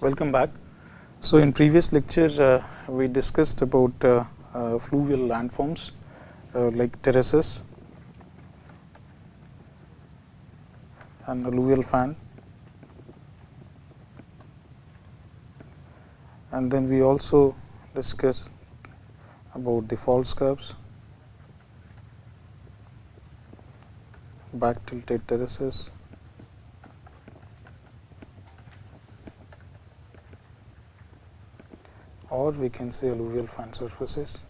Welcome back. So in previous lecture we discussed about fluvial landforms like terraces and alluvial fan, and then we also discussed about the fault scarps, back tilted terraces, or we can say alluvial fan surfaces.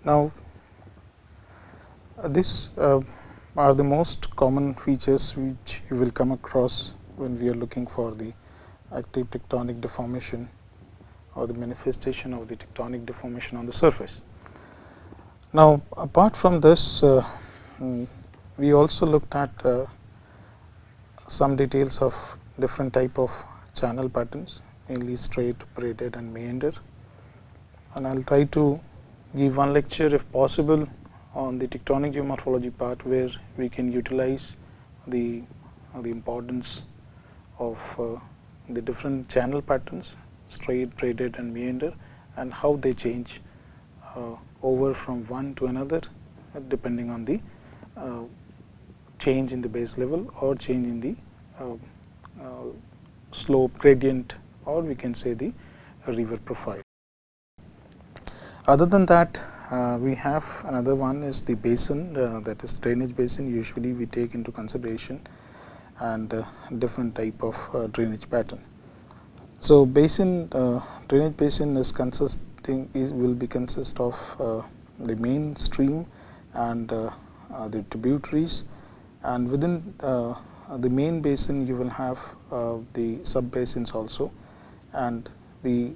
Now these are the most common features which you will come across when we are looking for the active tectonic deformation or the manifestation of the tectonic deformation on the surface. Now apart from this, we also looked at some details of different type of channel patterns, mainly straight, braided and meander, and I will try to give one lecture if possible on the tectonic geomorphology part, where we can utilize the importance of the different channel patterns, straight, braided and meander, and how they change over from one to another depending on the change in the base level or change in the slope gradient, or we can say the river profile. Other than that, we have another one is the basin, that is drainage basin. Usually we take into consideration, and different type of drainage pattern. So basin, drainage basin is will be consist of the main stream and the tributaries, and within the main basin you will have the sub basins also, and the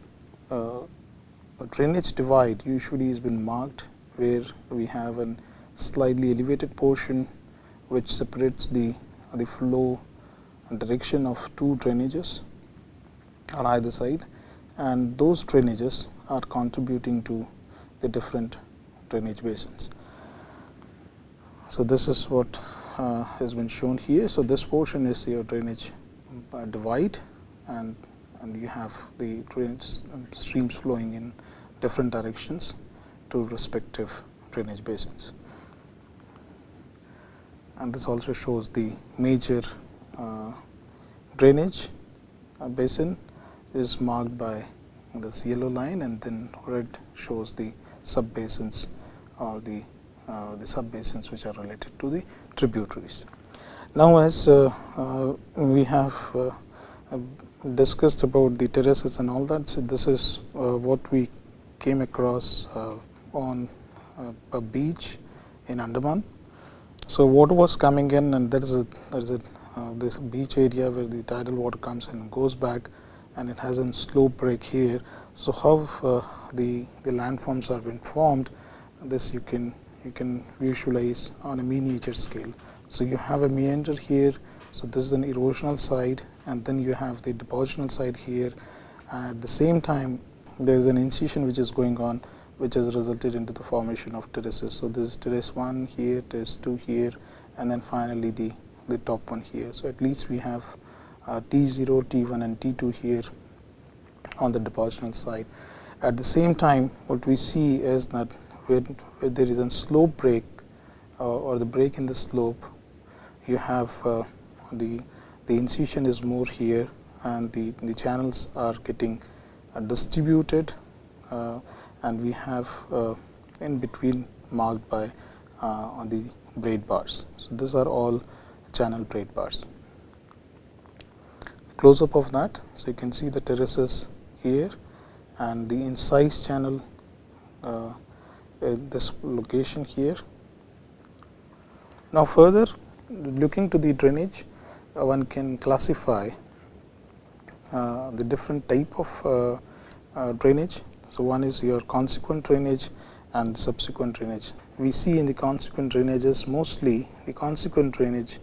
drainage divide usually has been marked where we have a slightly elevated portion which separates the flow and direction of two drainages on either side, and those drainages are contributing to the different drainage basins. So this is what has been shown here. So this portion is your drainage divide, and you have the drainage streams flowing in different directions to respective drainage basins. And this also shows the major drainage basin is marked by this yellow line, and then red shows the sub basins or the sub basins which are related to the tributaries. Now as we have discussed about the terraces and all that, so this is what we came across on a beach in Andaman. So water was coming in, and there is this beach area where the tidal water comes and goes back, and it has a slope break here. So how the landforms are being formed, this you can visualize on a miniature scale. So you have a meander here, so this is an erosional side, and then you have the depositional side here, and at the same time there is an incision which is going on, which has resulted into the formation of terraces. So this is terrace 1 here, terrace 2 here, and then finally the top one here. So at least we have T0, T1 and T2 here on the depositional side. At the same time, what we see is that when there is a slope break or the break in the slope, you have the incision is more here, and the channels are getting distributed, and we have in between marked by on the braid bars. So these are all channel braid bars. Close up of that, so you can see the terraces here and the incised channel in this location here. Now further looking to the drainage, one can classify the different type of drainage. So one is your consequent drainage and subsequent drainage. We see in the consequent drainages, mostly the consequent drainage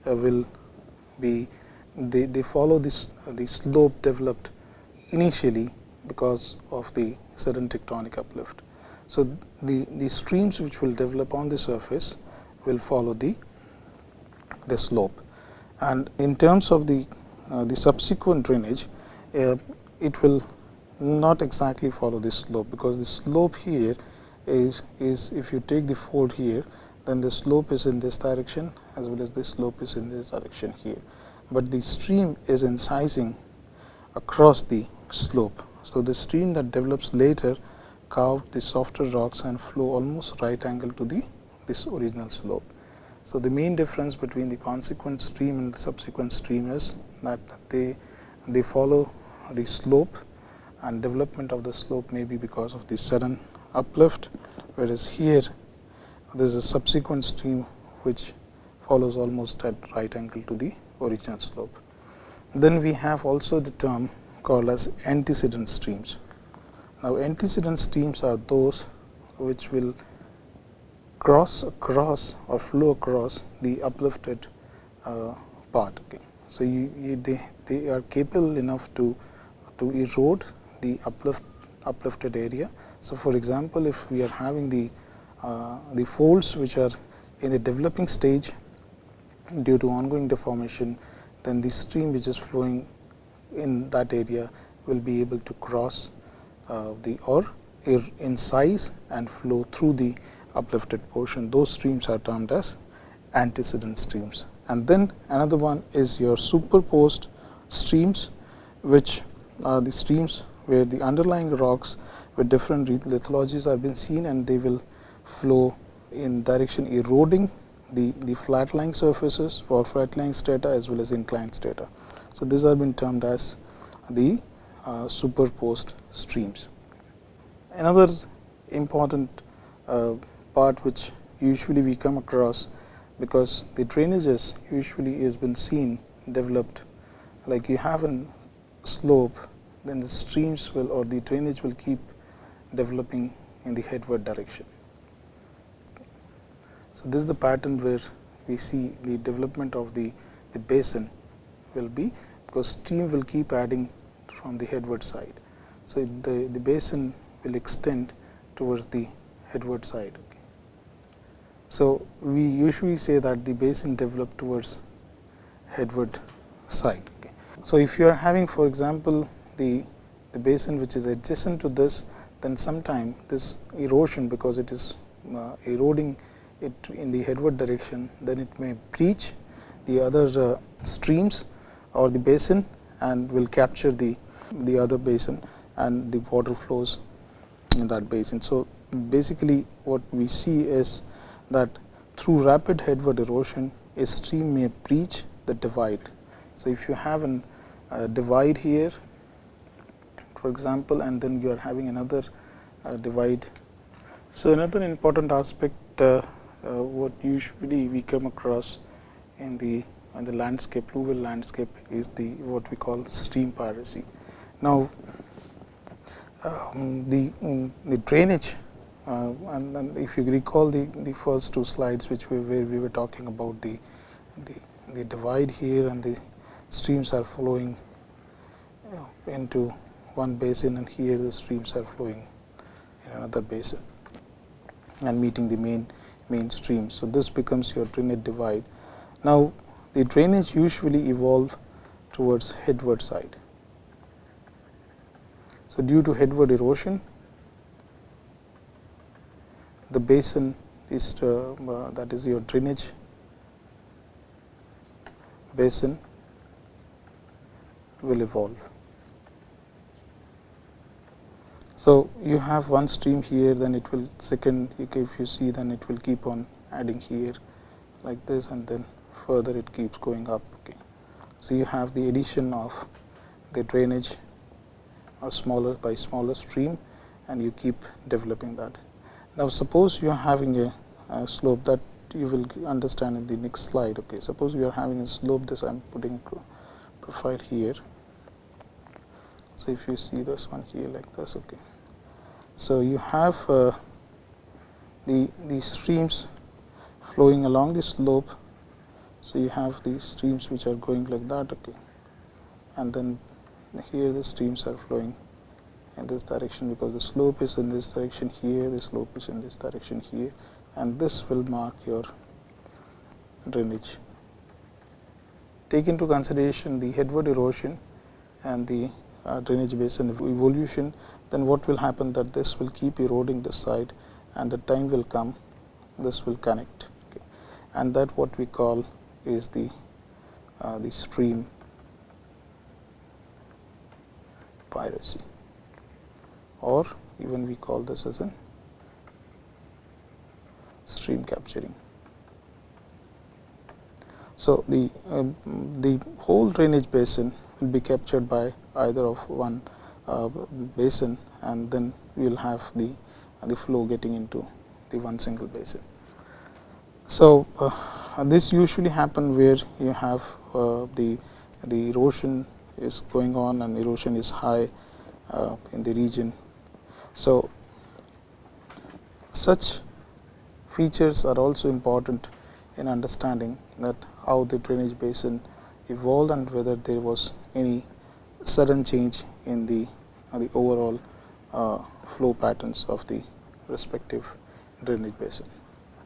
will be they follow the slope developed initially because of the sudden tectonic uplift. So the streams which will develop on the surface will follow the slope. And in terms of the subsequent drainage, it will not exactly follow this slope, because the slope here is if you take the fold here, then the slope is in this direction as well as the slope is in this direction here, but the stream is incising across the slope. So, the stream that develops later carve the softer rocks and flow almost right angle to this original slope. So, the main difference between the consequent stream and the subsequent stream is that they follow the slope, and development of the slope may be because of the sudden uplift, whereas here there is a subsequent stream which follows almost at right angle to the original slope. Then we have also the term called as antecedent streams. Now, antecedent streams are those which will cross across or flow across the uplifted part. Okay. So, they are capable enough to erode the uplifted area. So, for example, if we are having the folds which are in the developing stage due to ongoing deformation, then the stream which is flowing in that area will be able to cross incise and flow through the uplifted portion. Those streams are termed as antecedent streams. And then another one is your superposed streams, which are the streams where the underlying rocks with different lithologies are been seen, and they will flow in direction eroding the flat lying surfaces for flat lying strata as well as inclined strata. So, these have been termed as the superposed streams. Another important part which usually we come across, because the drainages usually has been seen developed, like you have a slope, then the streams will, or the drainage will keep developing in the headward direction. So, this is the pattern where we see the development of the basin will be, because stream will keep adding from the headward side. So, the basin will extend towards the headward side. Okay. So, we usually say that the basin develop towards headward side. Okay. So, if you are having, for example, the basin which is adjacent to this, then sometime this erosion, because it is eroding it in the headward direction, then it may breach the other streams or the basin and will capture the other basin, and the water flows in that basin. So, basically what we see is that through rapid headward erosion, a stream may breach the divide. So, if you have a divide here, for example, and then you are having another divide. So, another important aspect what usually we come across in the landscape, pluvial landscape, is what we call stream piracy. Now, the drainage, and if you recall the first two slides where we were talking about the divide here, and the streams are flowing into one basin, and here the streams are flowing in another basin and meeting the main stream. So, this becomes your drainage divide. Now, the drainage usually evolve towards headward side. So, due to headward erosion, the basin is that is your drainage basin will evolve. So, you have one stream here, then it will second, if you see, then it will keep on adding here like this, and then further it keeps going up. Okay. So, you have the addition of the drainage or smaller by smaller stream, and you keep developing that. Now, suppose you are having a slope that you will understand in the next slide. Okay. Suppose you are having a slope, this I am putting profile here. So, if you see this one here like this. Okay. So, you have the streams flowing along the slope. So, you have the streams which are going like that. Okay. And then here the streams are flowing in this direction, because the slope is in this direction here, the slope is in this direction here, and this will mark your drainage take into consideration the headward erosion and the drainage basin evolution, then what will happen that this will keep eroding this side, and the time will come this will connect, okay. And that what we call is the stream piracy, or even we call this as an stream capturing. So, the whole drainage basin will be captured by either of one basin, and then we will have the flow getting into the one single basin. So, this usually happen where you have the erosion is going on and erosion is high in the region. So, such features are also important in understanding that how the drainage basin evolved and whether there was any sudden change in the overall flow patterns of the respective drainage basin.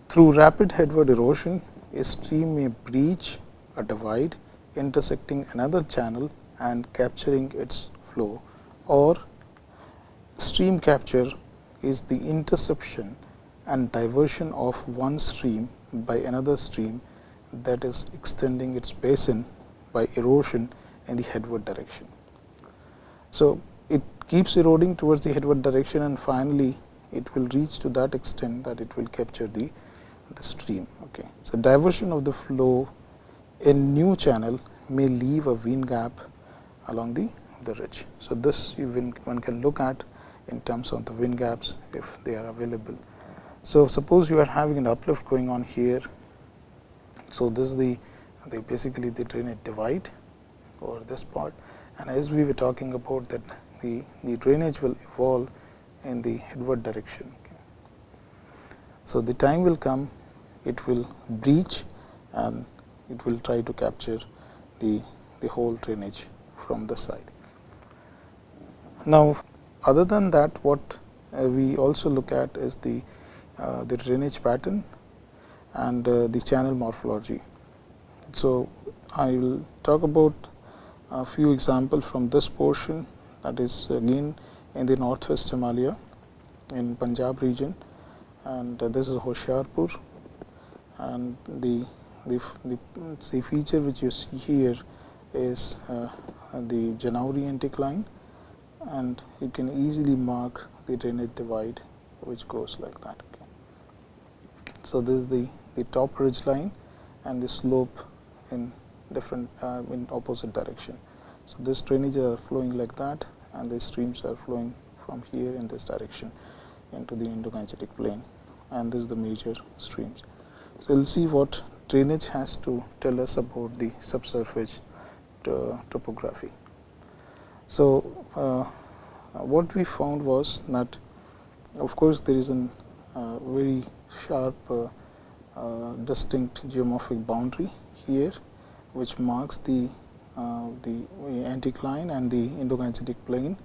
Through rapid headward erosion, a stream may breach a divide intersecting another channel and capturing its flow, or stream capture is the interception and diversion of one stream by another stream that is extending its basin by erosion in the headward direction. So, it keeps eroding towards the headward direction, and finally, it will reach to that extent that it will capture the stream. Okay. So, diversion of the flow in new channel may leave a vein gap along the ridge. So, this one can look at in terms of the vein gaps if they are available. So, suppose you are having an uplift going on here. So, this is the basically the drainage divide over this part, and as we were talking about that the drainage will evolve in the headward direction. Okay. So, the time will come, it will breach and it will try to capture the whole drainage from the side. Now, other than that, what we also look at is the drainage pattern and the channel morphology. So, I will talk about a few examples from this portion, that is again in the northwest Himalaya in Punjab region, and this is Hoshiarpur, and the feature which you see here is the Janauri anticline, and you can easily mark the drainage divide which goes like that. Okay. So, this is the top ridge line and the slope in different in opposite direction. So, this drainage are flowing like that, and the streams are flowing from here in this direction into the Indo-Gangetic plain, and this is the major streams. So, we will see what drainage has to tell us about the subsurface topography. So, what we found was that of course, there is a very sharp distinct geomorphic boundary here which marks the anticline and the Indo-Gangetic plain,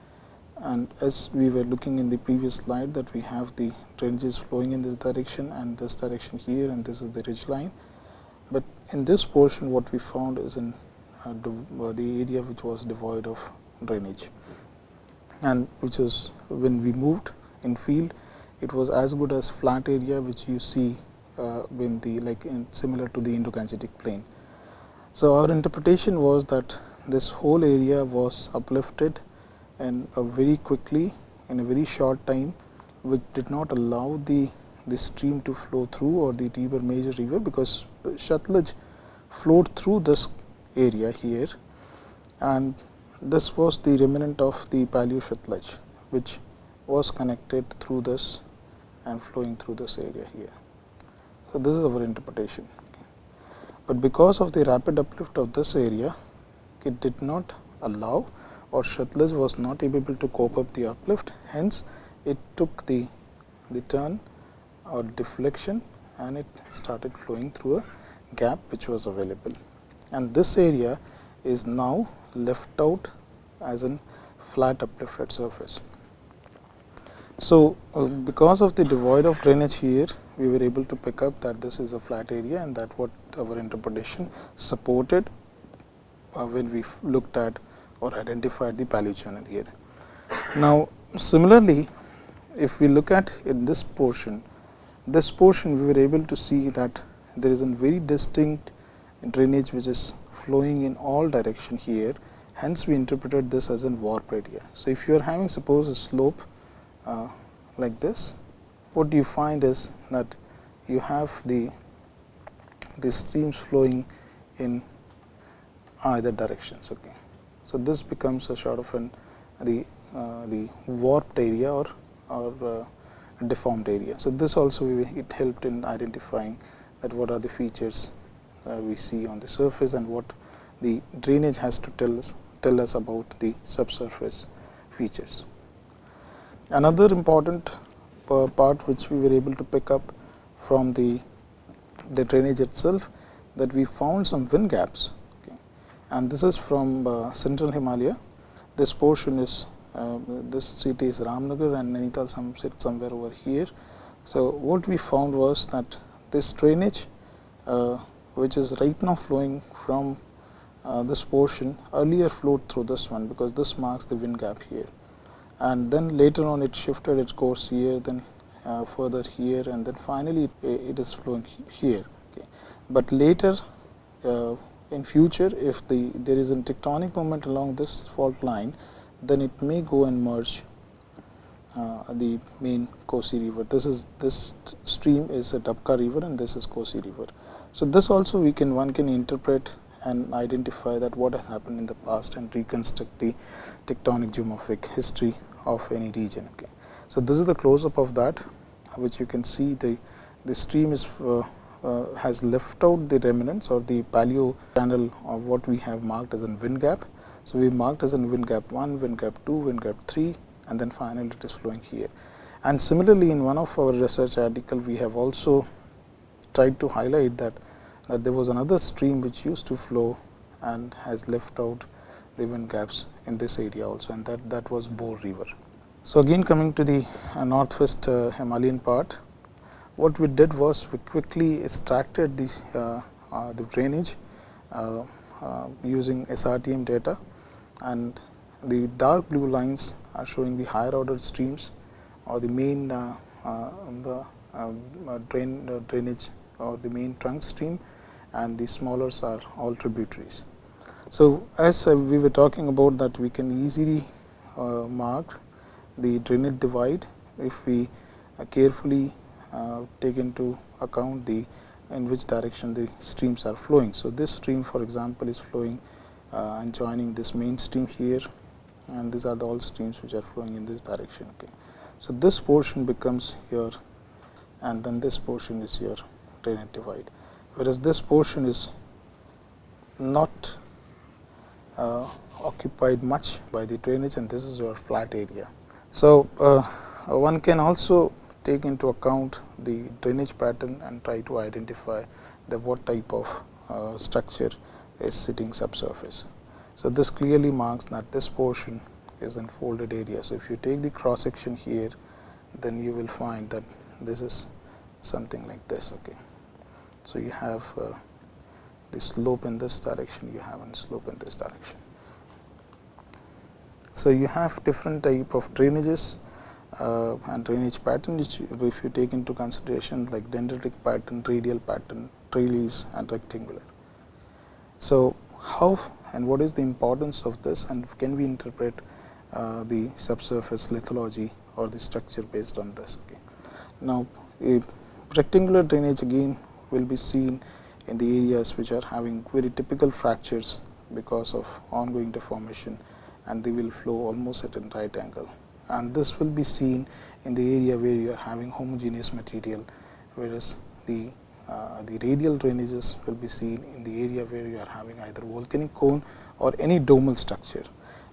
and as we were looking in the previous slide that we have the drainages flowing in this direction and this direction here, and this is the ridge line. But in this portion what we found is in the area which was devoid of drainage, and which is when we moved in field, it was as good as flat area which you see when similar to the Indo-Gangetic plain. So, our interpretation was that this whole area was uplifted and very quickly in a very short time, which did not allow the stream to flow through, or the river, major river, because Shatluj flowed through this area here, and this was the remnant of the Paleo Shatluj which was connected through this and flowing through this area here. So, this is our interpretation. But because of the rapid uplift of this area, it did not allow, or Shatluj was not able to cope up the uplift, hence it took the turn or deflection and it started flowing through a gap which was available, and this area is now left out as a flat uplifted surface. So, because of the devoid of drainage here, we were able to pick up that this is a flat area, and that what our interpretation supported when we looked at or identified the paleochannel here. Now, similarly, if we look at in this portion we were able to see that there is a very distinct drainage which is flowing in all direction here. Hence, we interpreted this as a warp area. So, if you are having suppose a slope like this, what you find is that you have the streams flowing in either directions. Okay. So, this becomes a sort of the warped area or deformed area. So, this also it helped in identifying that what are the features we see on the surface and what the drainage has to tell us about the subsurface features. Another important part which we were able to pick up from the drainage itself, that we found some wind gaps, okay. And this is from central Himalaya. This portion is this city is Ramnagar and Nainital sits somewhere over here. So, what we found was that this drainage which is right now flowing from this portion earlier flowed through this one, because this marks the wind gap here, and then later on it shifted its course here, then further here, and then finally it is flowing here. Okay. But later in future, if there is a tectonic moment along this fault line, then it may go and merge the main Kosi river. This stream is a Dabka river and this is Kosi river. So, this also one can interpret and identify that what has happened in the past and reconstruct the tectonic geomorphic history of any region. Okay. So, this is the close up of that, which you can see the stream is has left out the remnants or the paleo channel of what we have marked as a wind gap. So, we marked as a wind gap 1, wind gap 2, wind gap 3, and then finally it is flowing here. And similarly, in one of our research article, we have also tried to highlight that there was another stream which used to flow and has left out the wind gaps in this area also, and that was Bor river. So, again coming to the northwest Himalayan part, what we did was we quickly extracted the drainage using SRTM data, and the dark blue lines are showing the higher order streams or the main drainage or the main trunk stream, and the smallers are all tributaries. So, as we were talking about that, we can easily mark the drainage divide if we carefully take into account in which direction the streams are flowing. So, this stream for example is flowing and joining this main stream here, and these are all streams which are flowing in this direction. Okay. So, this portion becomes your, and then this portion is your drainage divide, whereas this portion is not occupied much by the drainage, and this is your flat area. So, one can also take into account the drainage pattern and try to identify what type of structure is sitting subsurface. So, this clearly marks that this portion is an folded area. So, if you take the cross section here, then you will find that this is something like this. Okay. So, you have the slope in this direction, you have a slope in this direction. So, you have different type of drainages and drainage pattern, which if you take into consideration like dendritic pattern, radial pattern, trellis and rectangular. So, how and what is the importance of this, and can we interpret the subsurface lithology or the structure based on this? Okay. Now, a rectangular drainage again will be seen in the areas which are having very typical fractures because of ongoing deformation, and they will flow almost at a right angle. And this will be seen in the area where you are having homogeneous material, whereas the radial drainages will be seen in the area where you are having either volcanic cone or any domal structure,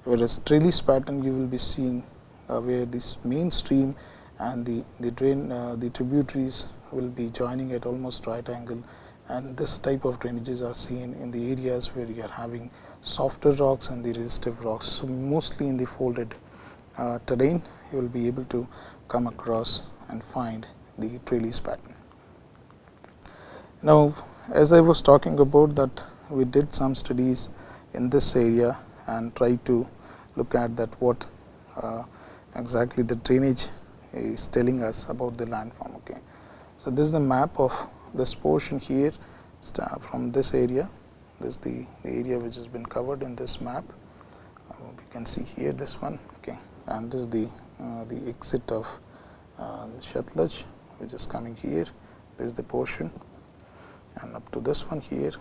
whereas trellis pattern you will be seeing where this main stream and the tributaries will be joining at almost right angle, and this type of drainages are seen in the areas where you are having softer rocks and the resistive rocks. So, mostly in the folded terrain you will be able to come across and find the trellis pattern. Now, as I was talking about that we did some studies in this area and tried to look at that what exactly the drainage is telling us about the landform. Okay. So, this is the map of this portion here from this area. This is the area which has been covered in this map. We can see here this one. Okay. And this is the exit of Shetland, which is coming here. This is the portion, and up to this one here.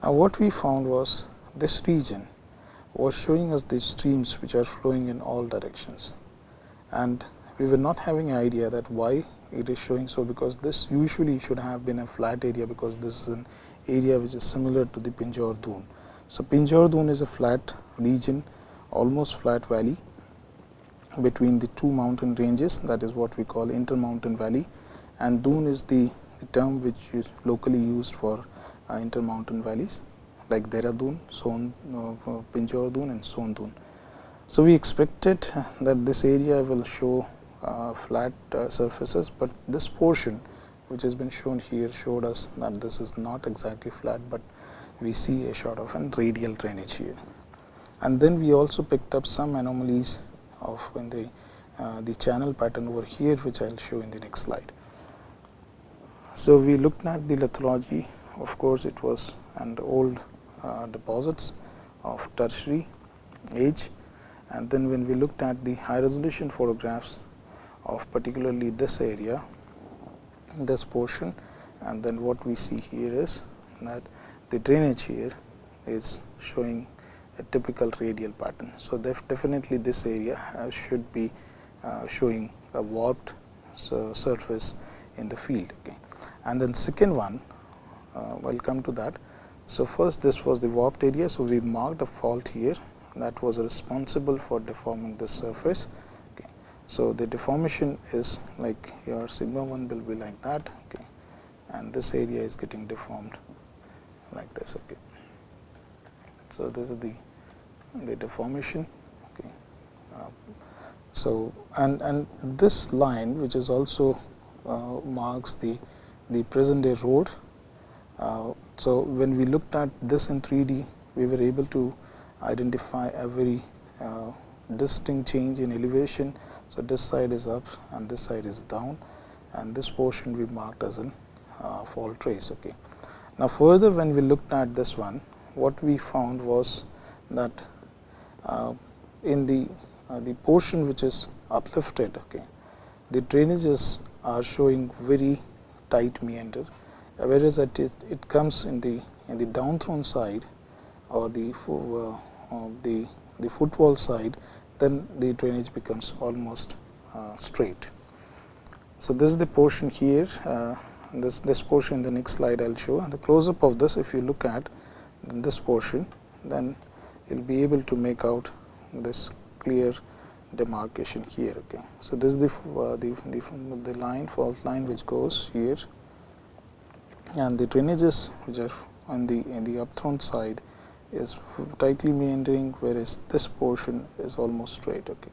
Now, what we found was this region was showing us the streams which are flowing in all directions, and we were not having an idea that why it is showing so, because this usually should have been a flat area, because this is an area which is similar to the Pinjore Dune. So, Pinjore Dune is a flat region, almost flat valley between the two mountain ranges, that is what we call intermountain valley, and Dune is the term which is locally used for intermountain valleys like Dehradun, Pinjore Dune and Son Dune. So, we expected that this area will show flat surfaces, but this portion which has been shown here showed us that this is not exactly flat, but we see a sort of an radial drainage here. And then we also picked up some anomalies of in the channel pattern over here, which I will show in the next slide. So, we looked at the lithology. Of course, it was an old deposits of tertiary age, and then when we looked at the high resolution photographs of particularly this area, this portion, and then what we see here is that the drainage here is showing a typical radial pattern. So, definitely this area should be showing a warped surface in the field. Okay. And then second one, we will come to that. So, first this was the warped area. So, we marked a fault here that was responsible for deforming the surface. Okay. So, the deformation is like your sigma 1 will be like that, okay, and this area is getting deformed like this. Okay. So, this is the deformation. Okay. So, and this line which is also marks the present day road. So, when we looked at this in 3D, we were able to identify a very distinct change in elevation. So, this side is up and this side is down, and this portion we marked as an fault trace. Okay. Now, further when we looked at this one, what we found was that in the portion which is uplifted, okay, the drainages are showing very tight meander, whereas it comes in the downthrown side or the footwall side, then the drainage becomes almost straight. So, this is the portion here. This portion in the next slide I will show. And the close up of this, if you look at this portion, then you will be able to make out this clear demarcation here. Okay. So, this is the line, fault line which goes here, and the drainages which are on the upthrown side is tightly meandering, whereas this portion is almost straight. Okay.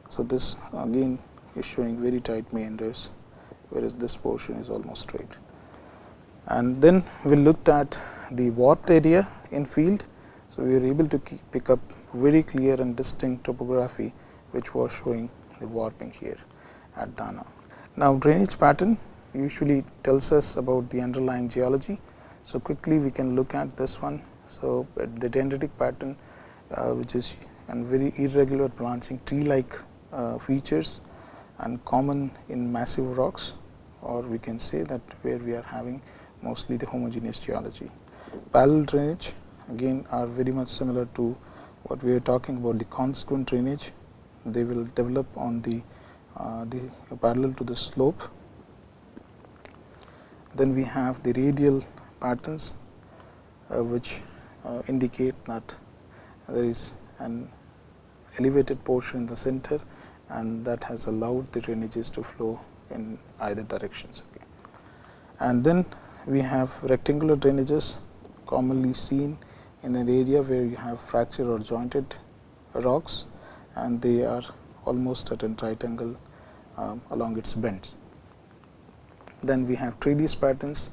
So, this again is showing very tight meanders, whereas this portion is almost straight. And then we looked at the warped area in field. So, we were able to pick up very clear and distinct topography which was showing the warping here at Dana. Now, drainage pattern usually tells us about the underlying geology. So, quickly we can look at this one. So, the dendritic pattern which is and very irregular branching tree like features and common in massive rocks, or we can say that where we are having mostly the homogeneous geology. Parallel drainage again are very much similar to what we are talking about, the consequent drainage. They will develop on the parallel to the slope. Then we have the radial patterns which indicate that there is an elevated portion in the center, and that has allowed the drainages to flow in either directions. Okay. And then we have rectangular drainages commonly seen in an area where you have fractured or jointed rocks, and they are almost at a right angle along its bends. Then we have treeless patterns.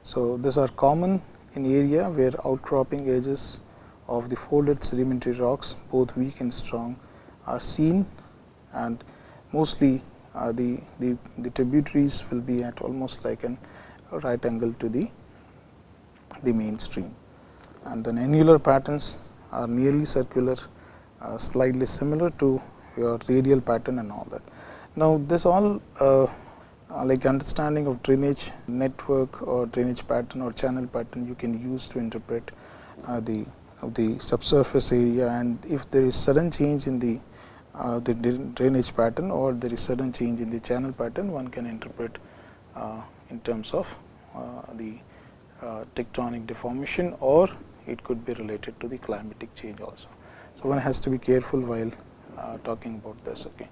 So, these are common in area where outcropping edges of the folded sedimentary rocks, both weak and strong, are seen, and mostly the tributaries will be at almost like an right angle to the main stream. And then annular patterns are nearly circular, slightly similar to your radial pattern and all that. Now, this all like understanding of drainage network or drainage pattern or channel pattern you can use to interpret the subsurface area, and if there is sudden change in the drainage pattern or there is sudden change in the channel pattern, one can interpret in terms of the tectonic deformation, or it could be related to the climatic change also. So, one has to be careful while talking about this. Okay.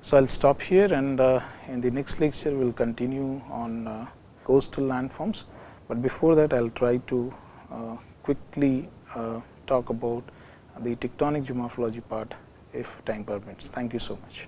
So, I will stop here, and in the next lecture we will continue on coastal landforms, but before that I will try to quickly talk about the tectonic geomorphology part if time permits. Thank you so much.